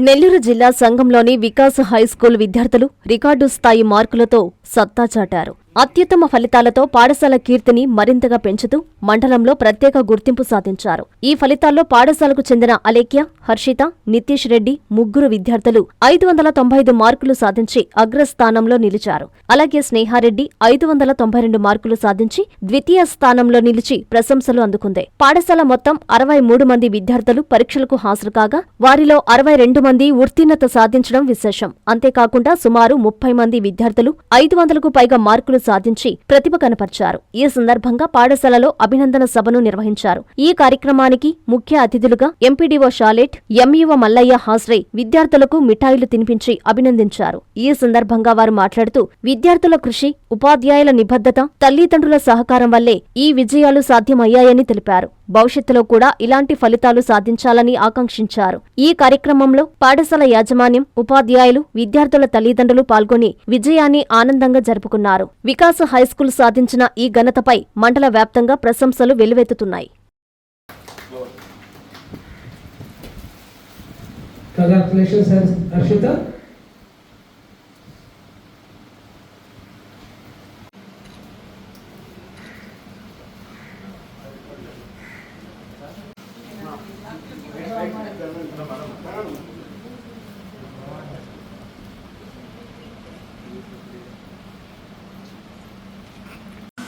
నెల్లూరు జిల్లా సంఘంలోని వికాస్ హైస్కూల్ విద్యార్థులు రికార్డు స్థాయి మార్కులతో సత్తా చాటారు. అత్యుత్తమ ఫలితాలతో పాఠశాల కీర్తిని మరింతగా పెంచుతూ మండలంలో ప్రత్యేక గుర్తింపు సాధించారు. ఈ ఫలితాల్లో పాఠశాలకు చెందిన అలేఖ్య, హర్షిత, నితీష్ రెడ్డి ముగ్గురు విద్యార్థులు 595 మార్కులు సాధించి అగ్రస్థానంలో నిలిచారు. అలాగే స్నేహారెడ్డి 592 మార్కులు సాధించి ద్వితీయ స్థానంలో నిలిచి ప్రశంసలు అందుకుంది. పాఠశాల మొత్తం 63 మంది విద్యార్థులు పరీక్షలకు హాజరు కాగా వారిలో 62 మంది ఉత్తీర్ణత సాధించడం విశేషం. అంతేకాకుండా సుమారు 30 మంది విద్యార్థులు 500కు పైగా మార్కులు సాధించి ప్రతిభ కనపర్చారు. ఈ సందర్భంగా పాఠశాలలో అభినందన సభను నిర్వహించారు. ఈ కార్యక్రమానికి ముఖ్య అతిథులుగా ఎంపీడీఓ షాలేట్, ఎంఈఓ మల్లయ్య హాజరై విద్యార్థులకు మిఠాయిలు తినిపించి అభినందించారు. ఈ సందర్భంగా వారు మాట్లాడుతూ విద్యార్థుల కృషి, ఉపాధ్యాయుల నిబద్ధత, తల్లిదండ్రుల సహకారం వల్లే ఈ విజయాలు సాధ్యమయ్యాయని తెలిపారు. భవిష్యత్తులో కూడా ఇలాంటి ఫలితాలు సాధించాలని ఆకాంక్షించారు. ఈ కార్యక్రమంలో పాఠశాల యాజమాన్యం, ఉపాధ్యాయులు, విద్యార్థుల తల్లిదండ్రులు పాల్గొని విజయాన్ని ఆనందంగా జరుపుకున్నారు. వికాస్ హైస్కూల్ సాధించిన ఈ ఘనతపై మండల వ్యాప్తంగా ప్రశంసలు వెల్లువెత్తుతున్నాయి.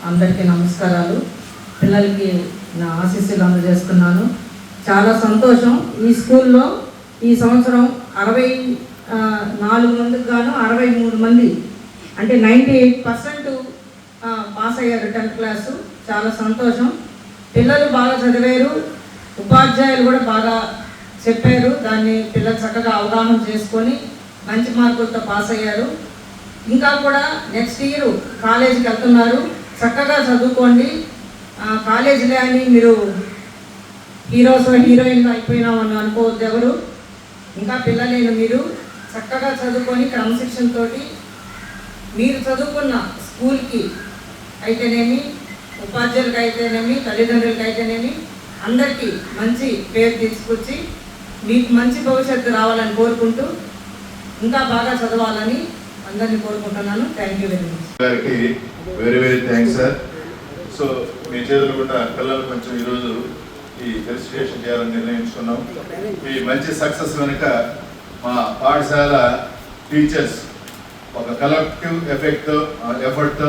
అందరికీ నమస్కారాలు. పిల్లలకి నా ఆశీస్సులు అందజేస్తున్నాను. చాలా సంతోషం. ఈ స్కూల్లో ఈ సంవత్సరం 64 మందికి గాను 63 మంది అంటే 98% పాస్ అయ్యారు 10th క్లాసు. చాలా సంతోషం. పిల్లలు బాగా చదివారు, ఉపాధ్యాయులు కూడా బాగా చెప్పారు. దాన్ని పిల్లలు చక్కగా అవగాహన చేసుకొని మంచి మార్కులతో పాస్ అయ్యారు. ఇంకా కూడా నెక్స్ట్ ఇయర్ కాలేజీకి వెళ్తున్నారు. చక్కగా చదువుకోండి. కాలేజీలో అని మీరు హీరోయిన్గా అయిపోయినామని అనుకోవద్దు ఎవరు. ఇంకా పిల్లలైన మీరు చక్కగా చదువుకొని క్రమశిక్షణతో మీరు చదువుకున్న స్కూల్కి అయితేనేమి, ఉపాధ్యాయులకి అయితేనేమి, తల్లిదండ్రులకి అయితేనేమి అందరికీ మంచి పేరు తీసుకొచ్చి మీకు మంచి భవిష్యత్తు రావాలని కోరుకుంటూ ఇంకా బాగా చదవాలని అందరినీ కోరుకుంటున్నాను. Thank you very much. Very very thanks sir. So మీ చేతులు కూడా పిల్లలు కొంచెం ఈరోజు ఈ ఫెలిసిటేషన్ చేయాలని నిర్ణయించుకున్నాం. ఈ మంచి సక్సెస్ వెనుక మా పాఠశాల టీచర్స్ ఒక కలెక్టివ్ ఎఫర్ట్తో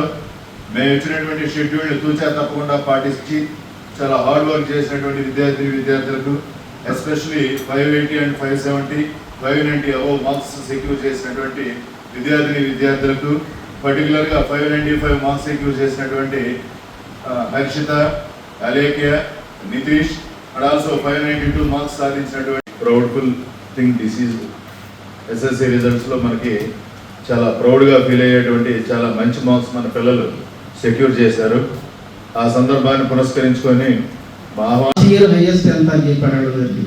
మేము ఇచ్చినటువంటి షెడ్యూల్ని తూచా తప్పకుండా పాటించి చాలా హార్డ్ వర్క్ చేసినటువంటి విద్యార్థులకు especially 580 and 570, 590 above marks secure చేసినటువంటి విద్యార్థులకు, పర్టికులర్గా 595 మార్క్స్ సెక్యూర్ చేసినటువంటి Harshitha, Alekhya, Nitish and also 592 marks సాధించినటువంటి proudful thing. This is SSC రిజల్ట్స్లో మనకి చాలా ప్రౌడ్గా ఫీల్ అయ్యేటువంటి చాలా మంచి మార్క్స్ మన పిల్లలు సెక్యూర్ చేశారు. ఆ సందర్భాన్ని పురస్కరించుకొని లాస్ట్ ఇయర్ హైయెస్ట్ ఎంత అని చెప్పాడు అడగండి.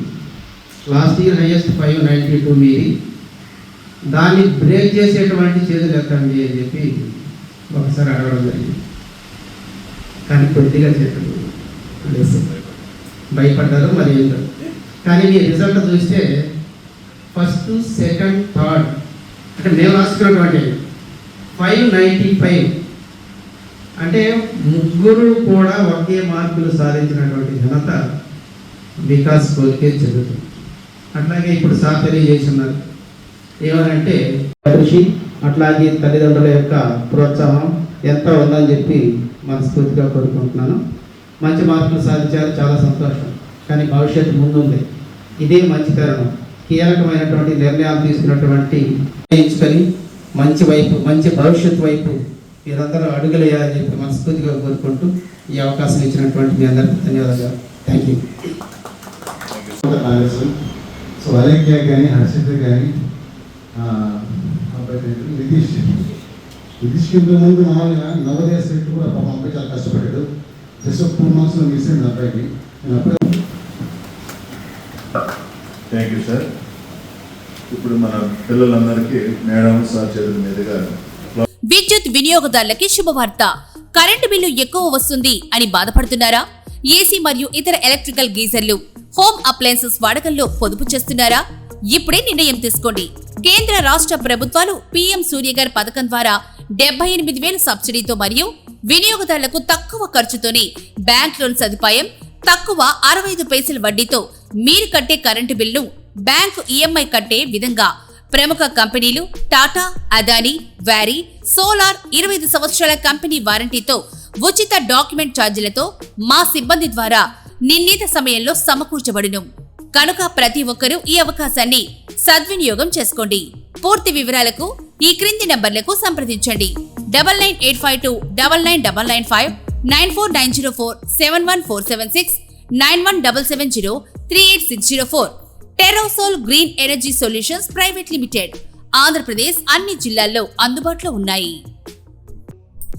లాస్ట్ ఇయర్ హైయెస్ట్ 592 మీది. దాన్ని బ్రేక్ చేసేటువంటి చేతులు ఎత్తండి అని చెప్పి ఒకసారి అడగడం జరిగింది. కానీ కొద్దిగా చేతులు భయపడ్డారు. మరి ఏంటో కానీ మీ రిజల్ట్ చూస్తే ఫస్ట్, సెకండ్, థర్డ్ అంటే మేము రాసుకున్నటువంటి 595 అంటే ముగ్గురు కూడా ఒకే మార్కులు సాధించినటువంటి ఘనత వికాస్ స్కూల్కే చెందుతుంది. అట్లాగే ఇప్పుడు సార్ తెలియజేస్తున్నారు ఏమనంటే కృషి, అట్లాగే తల్లిదండ్రుల యొక్క ప్రోత్సాహం ఎంత ఉందని చెప్పి మనస్ఫూర్తిగా కోరుకుంటున్నాను. మంచి మార్కులు సాధించారు, చాలా సంతోషం. కానీ భవిష్యత్తు ముందుంది. ఇదే మంచి తరుణం. కీలకమైనటువంటి నిర్ణయాలు తీసుకున్నటువంటి ఎంచుకొని మంచి భవిష్యత్తు వైపు మీరందరూ అడుగులేయాలని చెప్పి మనస్ఫూర్తిగా కోరుకుంటూ ఈ అవకాశం ఇచ్చినటువంటి మీ అందరికీ ధన్యవాదాలు. Thank you. సో అలేఖ్య కానీ, హర్షిత కానీ, నితీష్ ముందు మామూలుగా నవోదయ సెట్ కూడా పాపం అబ్బాయి చాలా కష్టపడ్డాడు. జస్ట్ 2 మార్క్స్లో మిస్ అయింది అబ్బాయికి. నేను అప్పుడే థ్యాంక్ యూ సార్. ఇప్పుడు మన పిల్లలందరికీ మేడం సార్ చేతుల మీదుగా విద్యుత్ వినియోగదారులకి శుభవార్త. కరెంటు బిల్లు ఎక్కువ వస్తుంది అని బాధపడుతున్నారా? ఏసీ మరియు ఇతర ఎలక్ట్రికల్ గీజర్లు, హోమ్ అప్లయన్సెస్ వాడకంలో పొదుపు చేస్తున్నారా? ఇప్పుడే నిర్ణయం తీసుకోండి. కేంద్ర రాష్ట్ర ప్రభుత్వాలు పీఎం సూర్యఘర్ పథకం ద్వారా 78,000 సబ్సిడీతో మరియు వినియోగదారులకు తక్కువ ఖర్చుతోనే బ్యాంక్ లోన్ సదుపాయం, తక్కువ 65 పైసల వడ్డీతో మీరు కట్టే కరెంటు బిల్లు బ్యాంకు ఈఎంఐ కట్టే విధంగా ప్రముఖ కంపెనీలు టాటా, అదానీ, వ్యారీ, సోలార్ 25 సంవత్సరాల కంపెనీ వారంటీతో ఉచిత డాక్యుమెంట్ ఛార్జీలతో మా సిబ్బంది ద్వారా నిర్ణీత సమయంలో సమకూర్చబడును. కనుక ప్రతి ఒక్కరూ ఈ అవకాశాన్ని సద్వినియోగం చేసుకోండి. పూర్తి వివరాలకు ఈ క్రింది నంబర్లకు సంప్రదించండి. 9985 29995, 94904 71476, 917770 38604. టెరోసోల్ green energy solutions private limited, Andhra Pradesh అన్ని జిల్లాల్లో అందుబాటులో ఉన్నాయి.